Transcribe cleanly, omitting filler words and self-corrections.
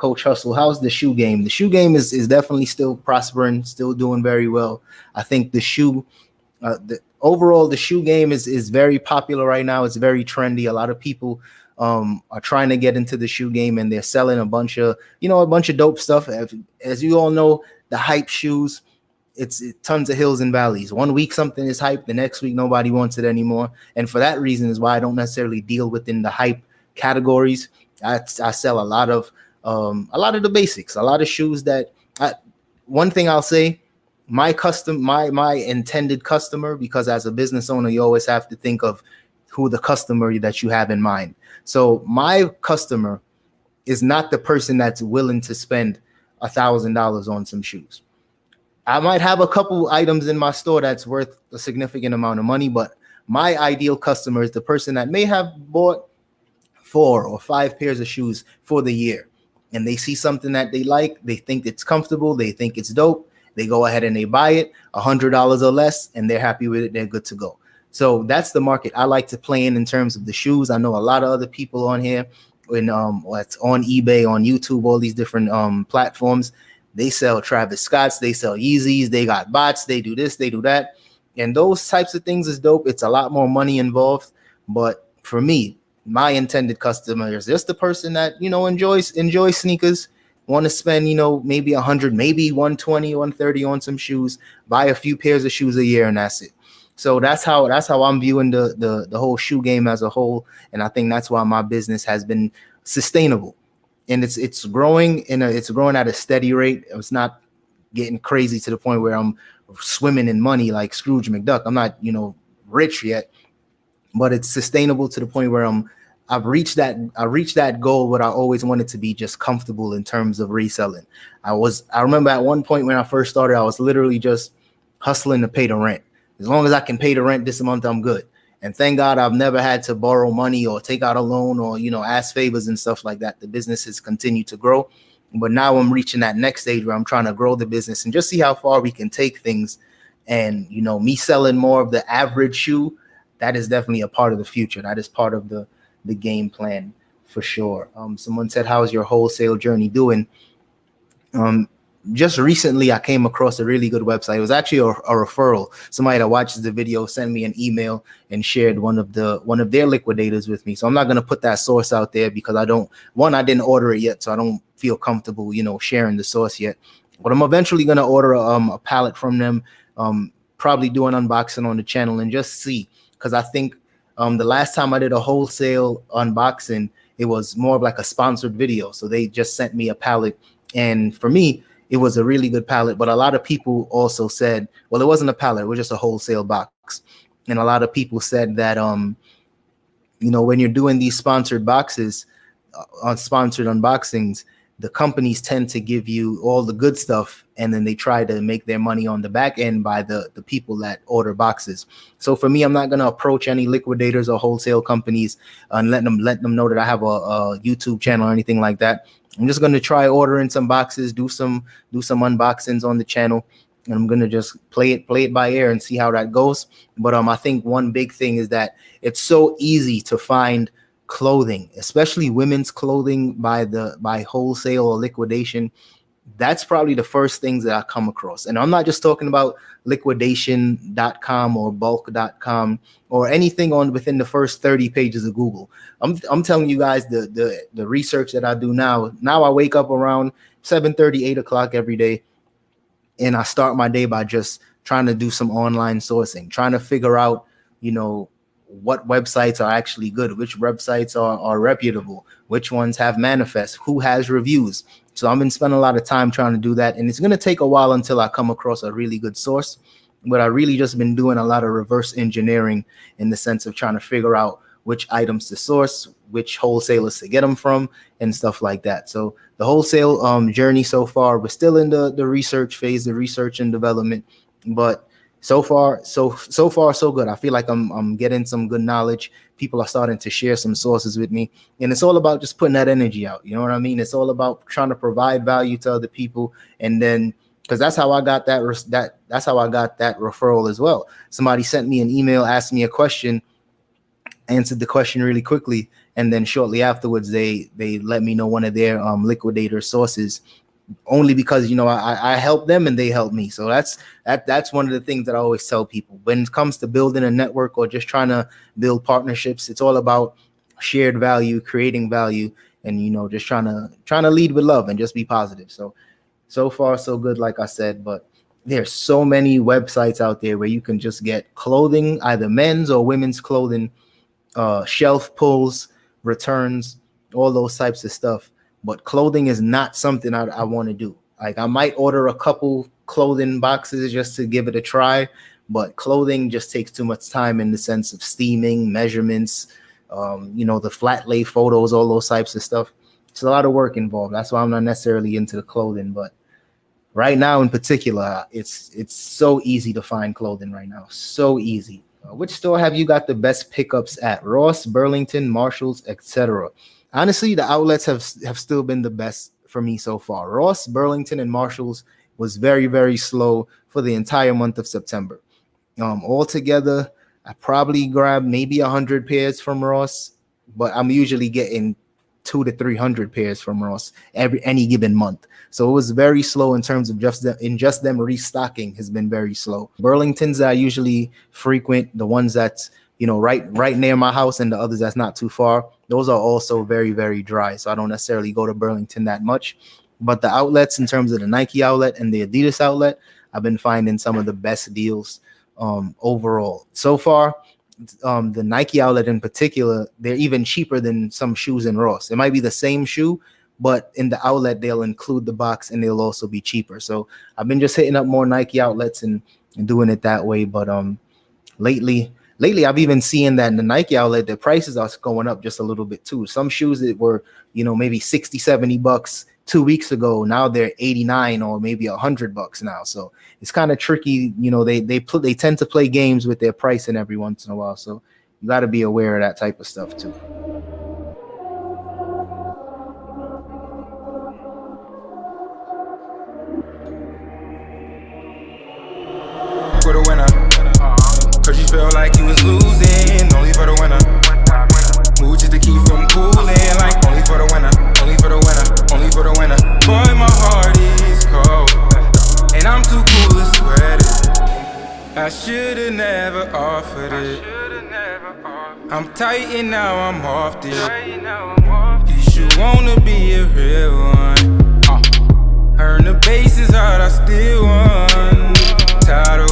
Coach Hustle, how's the shoe game? The shoe game is definitely still prospering, still doing very well. I think the shoe game is very popular right now. It's very trendy. A lot of people are trying to get into the shoe game, and they're selling a bunch of dope stuff. As you all know, the hype shoes, it's tons of hills and valleys. One week something is hype, the next week nobody wants it anymore. And for that reason is why I don't necessarily deal within the hype categories. I sell a lot of the basics, a lot of shoes that one thing I'll say, my intended customer, because as a business owner, you always have to think of who the customer that you have in mind. So my customer is not the person that's willing to spend $1,000 on some shoes. I might have a couple items in my store that's worth a significant amount of money, but my ideal customer is the person that may have bought 4 or 5 pairs of shoes for the year, and they see something that they like, they think it's comfortable, they think it's dope, they go ahead and they buy it, $100 or less, and they're happy with it, they're good to go. So that's the market I like to play in terms of the shoes. I know a lot of other people on here, what's on eBay, on YouTube, all these different platforms. They sell Travis Scotts, they sell Yeezys, they got bots, they do this, they do that. And those types of things is dope. It's a lot more money involved. But for me, my intended customer is just the person that, enjoys sneakers, want to spend, maybe 100, maybe 120, 130 on some shoes, buy a few pairs of shoes a year, and that's it. So that's how I'm viewing the whole shoe game as a whole. And I think that's why my business has been sustainable. And it's growing it's growing at a steady rate. It's not getting crazy to the point where I'm swimming in money like Scrooge McDuck. I'm not, rich yet, but it's sustainable to the point where I've reached that goal, what I always wanted to be, just comfortable in terms of reselling. I remember at one point when I first started, I was literally just hustling to pay the rent. As long as I can pay the rent this month, I'm good. And thank God I've never had to borrow money or take out a loan or, ask favors and stuff like that. The business has continued to grow. But now I'm reaching that next stage where I'm trying to grow the business and just see how far we can take things. And, me selling more of the average shoe, that is definitely a part of the future. That is part of the game plan for sure. Someone said, how's your wholesale journey doing? Just recently, I came across a really good website. It was actually a referral. Somebody that watches the video sent me an email and shared one of their liquidators with me. So I'm not going to put that source out there because I didn't order it yet, so I don't feel comfortable, sharing the source yet. But I'm eventually going to order a pallet from them, probably do an unboxing on the channel and just see, because I think the last time I did a wholesale unboxing, it was more of like a sponsored video. So they just sent me a pallet, and for me, it was a really good pallet. But a lot of people also said, well, it wasn't a pallet, it was just a wholesale box. And a lot of people said that, when you're doing these sponsored boxes, on sponsored unboxings, the companies tend to give you all the good stuff, and then they try to make their money on the back end by the people that order boxes. So for me, I'm not going to approach any liquidators or wholesale companies and let them know that I have a YouTube channel or anything like that. I'm just going to try ordering some boxes, do some unboxings on the channel, and I'm going to just play it by ear and see how that goes. But I think one big thing is that it's so easy to find clothing, especially women's clothing by wholesale or liquidation. That's probably the first things that I come across. And I'm not just talking about liquidation.com or bulk.com or anything within the first 30 pages of Google. I'm telling you guys the research that I do now. Now I wake up around 7:30, 8 o'clock every day, and I start my day by just trying to do some online sourcing, trying to figure out, what websites are actually good, which websites are reputable, which ones have manifests, who has reviews. So I've been spending a lot of time trying to do that, and it's going to take a while until I come across a really good source. But I really just been doing a lot of reverse engineering in the sense of trying to figure out which items to source, which wholesalers to get them from, and stuff like that. So the wholesale journey so far, we're still in the research phase, the research and development, but so far so good. I feel like I'm getting some good knowledge. People are starting to share some sources with me, and it's all about just putting that energy out. You know what I mean? It's all about trying to provide value to other people, and then because that's how I got that's how I got that referral as well. Somebody sent me an email, asked me a question, answered the question really quickly, and then shortly afterwards they let me know one of their liquidator sources, only because I help them and they help me. So that's one of the things that I always tell people when it comes to building a network or just trying to build partnerships. It's all about shared value, creating value, and just trying to lead with love and just be positive. So far so good, like I said. But there's so many websites out there where you can just get clothing, either men's or women's clothing, shelf pulls, returns, all those types of stuff. But clothing is not something I want to do. Like, I might order a couple clothing boxes just to give it a try, but clothing just takes too much time in the sense of steaming, measurements, the flat lay photos, all those types of stuff. It's a lot of work involved. That's why I'm not necessarily into the clothing. But right now in particular, it's so easy to find clothing right now. So easy. Which store have you got the best pickups at? Ross, Burlington, Marshalls, etc. Honestly, the outlets have still been the best for me so far. Ross, Burlington, and Marshalls was very, very slow for the entire month of September. Altogether, I probably grabbed maybe 100 pairs from Ross, but I'm usually getting 200 to 300 pairs from Ross any given month. So it was very slow in terms of just them restocking has been very slow. Burlington's I usually frequent, the ones that's right near my house, and the others that's not too far. Those are also very, very dry. So I don't necessarily go to Burlington that much. But the outlets, in terms of the Nike outlet and the Adidas outlet, I've been finding some of the best deals overall. So far, the Nike outlet in particular, they're even cheaper than some shoes in Ross. It might be the same shoe, but in the outlet, they'll include the box and they'll also be cheaper. So I've been just hitting up more Nike outlets and doing it that way. But lately, I've even seen that in the Nike outlet, the prices are going up just a little bit too. Some shoes that were, maybe 60, 70 bucks 2 weeks ago, now they're 89 or maybe $100 now. So it's kind of tricky. They tend to play games with their pricing every once in a while. So you got to be aware of that type of stuff too. For the winner, cause you felt like you was losing, only for the winner. Move just to keep from cooling, like only for the winner, only for the winner, only for the winner. Boy, my heart is cold, and I'm too cool to sweat it. I should've never offered it. I'm tight and now I'm off this. You should wanna be a real one. Earn the bases hard, I still won. Tired of